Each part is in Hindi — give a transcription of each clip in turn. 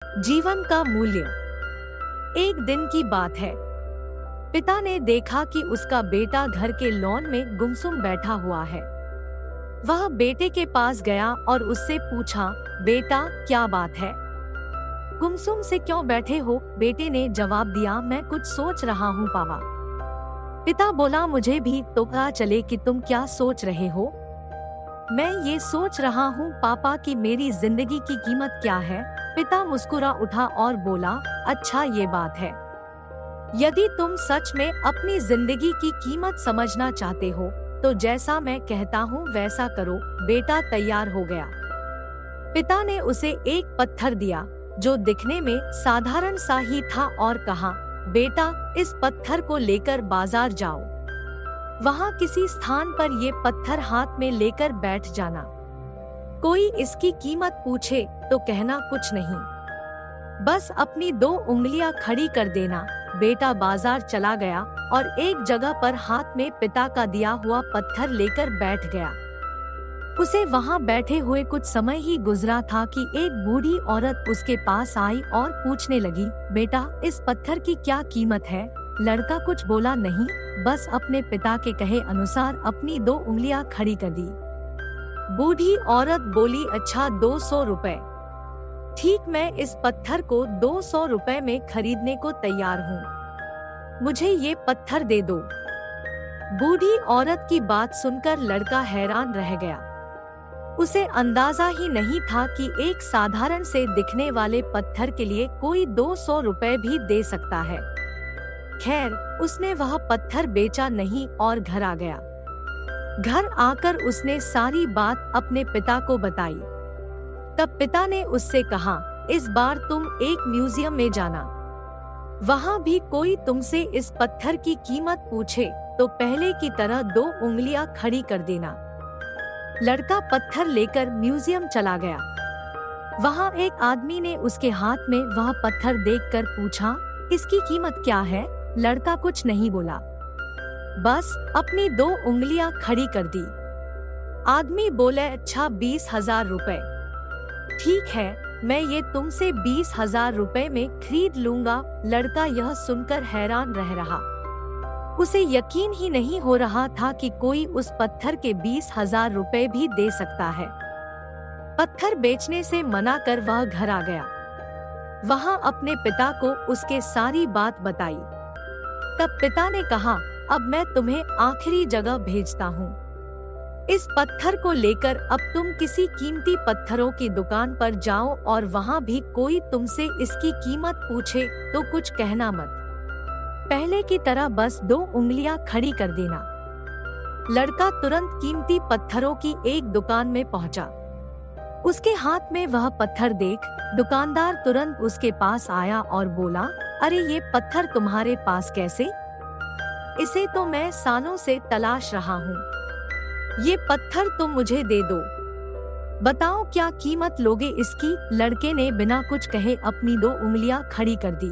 जीवन का मूल्य। एक दिन की बात है। पिता ने देखा कि उसका बेटा घर के लॉन में गुमसुम बैठा हुआ है। वह बेटे के पास गया और उससे पूछा, बेटा क्या बात है, गुमसुम से क्यों बैठे हो? बेटे ने जवाब दिया, मैं कुछ सोच रहा हूँ पापा। पिता बोला, मुझे भी तो पता चले कि तुम क्या सोच रहे हो। मैं ये सोच रहा हूँ पापा कि मेरी जिंदगी की कीमत क्या है। पिता मुस्कुरा उठा और बोला, अच्छा ये बात है। यदि तुम सच में अपनी जिंदगी की कीमत समझना चाहते हो तो जैसा मैं कहता हूँ वैसा करो। बेटा तैयार हो गया। पिता ने उसे एक पत्थर दिया जो दिखने में साधारण सा ही था और कहा, बेटा इस पत्थर को लेकर बाजार जाओ। वहाँ किसी स्थान पर ये पत्थर हाथ में लेकर बैठ जाना। कोई इसकी कीमत पूछे तो कहना कुछ नहीं, बस अपनी 2 उंगलियां खड़ी कर देना। बेटा बाजार चला गया और एक जगह पर हाथ में पिता का दिया हुआ पत्थर लेकर बैठ गया। उसे वहाँ बैठे हुए कुछ समय ही गुजरा था कि एक बूढ़ी औरत उसके पास आई और पूछने लगी, बेटा इस पत्थर की क्या कीमत है? लड़का कुछ बोला नहीं, बस अपने पिता के कहे अनुसार अपनी 2 उंगलियां खड़ी कर दी। बूढ़ी औरत बोली, अच्छा 200 रुपए। ठीक, मैं इस पत्थर को 200 रुपए में खरीदने को तैयार हूँ, मुझे ये पत्थर दे दो। बूढ़ी औरत की बात सुनकर लड़का हैरान रह गया। उसे अंदाजा ही नहीं था कि एक साधारण से दिखने वाले पत्थर के लिए कोई 200 रुपए भी दे सकता है। खैर, उसने वह पत्थर बेचा नहीं और घर आ गया। घर आकर उसने सारी बात अपने पिता को बताई। तब पिता ने उससे कहा, इस बार तुम एक म्यूजियम में जाना। वहाँ भी कोई तुमसे इस पत्थर की कीमत पूछे तो पहले की तरह 2 उंगलियां खड़ी कर देना। लड़का पत्थर लेकर म्यूजियम चला गया। वहाँ एक आदमी ने उसके हाथ में वह पत्थर देखकर पूछा, इसकी कीमत क्या है? लड़का कुछ नहीं बोला, बस अपनी 2 उंगलियां खड़ी कर दी। आदमी बोले, अच्छा 20,000 रुपए। ठीक है, मैं ये तुमसे 20,000 रुपए में खरीद लूंगा। लड़का यह सुनकर हैरान रह रहा। उसे यकीन ही नहीं हो रहा था कि कोई उस पत्थर के 20,000 रुपए भी दे सकता है। पत्थर बेचने से मना कर वह घर आ गया। वहाँ अपने पिता को उसके सारी बात बताई। तब पिता ने कहा, अब मैं तुम्हें आखिरी जगह भेजता हूँ। इस पत्थर को लेकर अब तुम किसी कीमती पत्थरों की दुकान पर जाओ और वहाँ भी कोई तुमसे इसकी कीमत पूछे तो कुछ कहना मत। पहले की तरह बस 2 उंगलियां खड़ी कर देना। लड़का तुरंत कीमती पत्थरों की एक दुकान में पहुँचा। उसके हाथ में वह पत्थर देख दुकानदार तुरंत उसके पास आया और बोला, अरे ये पत्थर तुम्हारे पास कैसे? इसे तो मैं सालों से तलाश रहा हूँ। ये पत्थर तुम मुझे दे दो। बताओ क्या कीमत लोगे इसकी? लड़के ने बिना कुछ कहे अपनी 2 उंगलियां खड़ी कर दी।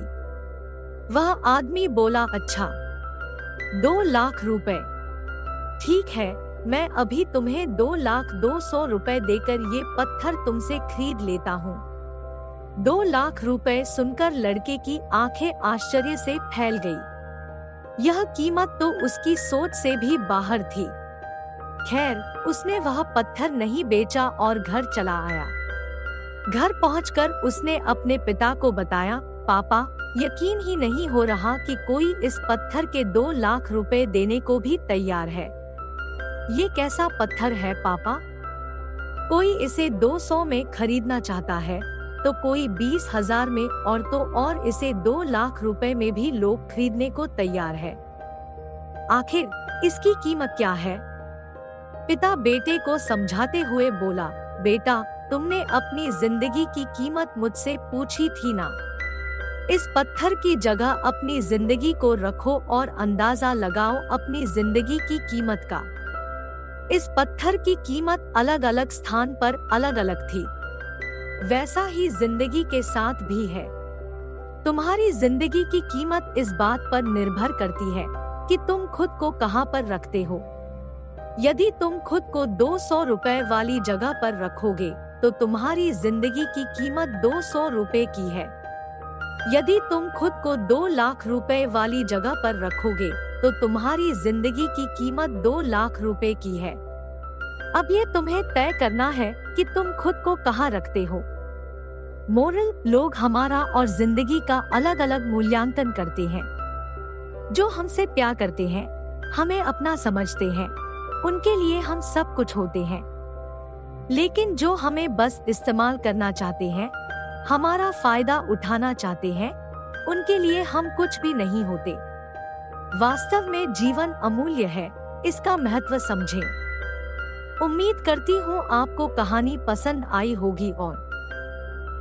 वह आदमी बोला, अच्छा 2 लाख रुपए। ठीक है, मैं अभी तुम्हें 2,200,000 रुपए देकर ये पत्थर तुमसे खरीद लेता हूँ। 2 लाख रुपए सुनकर लड़के की आंखें आश्चर्य से फैल गई। यह कीमत तो उसकी सोच से भी बाहर थी। खैर, उसने वह पत्थर नहीं बेचा और घर चला आया। घर पहुंचकर उसने अपने पिता को बताया, पापा यकीन ही नहीं हो रहा कि कोई इस पत्थर के 2 लाख रुपए देने को भी तैयार है। ये कैसा पत्थर है पापा? कोई इसे 200 में खरीदना चाहता है तो कोई 20,000 में और तो और इसे 2 लाख रुपए में भी लोग खरीदने को तैयार है। आखिर इसकी कीमत क्या है? पिता बेटे को समझाते हुए बोला, बेटा तुमने अपनी जिंदगी की कीमत मुझसे पूछी थी ना। इस पत्थर की जगह अपनी जिंदगी को रखो और अंदाजा लगाओ अपनी जिंदगी की कीमत का। इस पत्थर की कीमत अलग अलग स्थान पर अलग अलग थी। वैसा ही जिंदगी के साथ भी है। तुम्हारी जिंदगी की कीमत इस बात पर निर्भर करती है कि तुम खुद को कहां पर रखते हो। यदि तुम खुद को 200 रुपए वाली जगह पर रखोगे तो तुम्हारी जिंदगी की कीमत 200 रुपए की है। यदि तुम खुद को 2 लाख रुपए वाली जगह पर रखोगे तो तुम्हारी जिंदगी की कीमत 2 लाख रुपए की है। अब ये तुम्हें तय करना है कि तुम खुद को कहाँ रखते हो। मोरल: लोग हमारा और जिंदगी का अलग अलग मूल्यांकन करते हैं। जो हमसे प्यार करते हैं, हमें अपना समझते हैं, उनके लिए हम सब कुछ होते हैं। लेकिन जो हमें बस इस्तेमाल करना चाहते हैं, हमारा फायदा उठाना चाहते हैं, उनके लिए हम कुछ भी नहीं होते। वास्तव में जीवन अमूल्य है, इसका महत्व समझें। उम्मीद करती हूँ आपको कहानी पसंद आई होगी और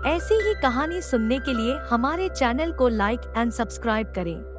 ऐसी ही कहानी सुनने के लिए हमारे चैनल को लाइक एंड सब्सक्राइब करें।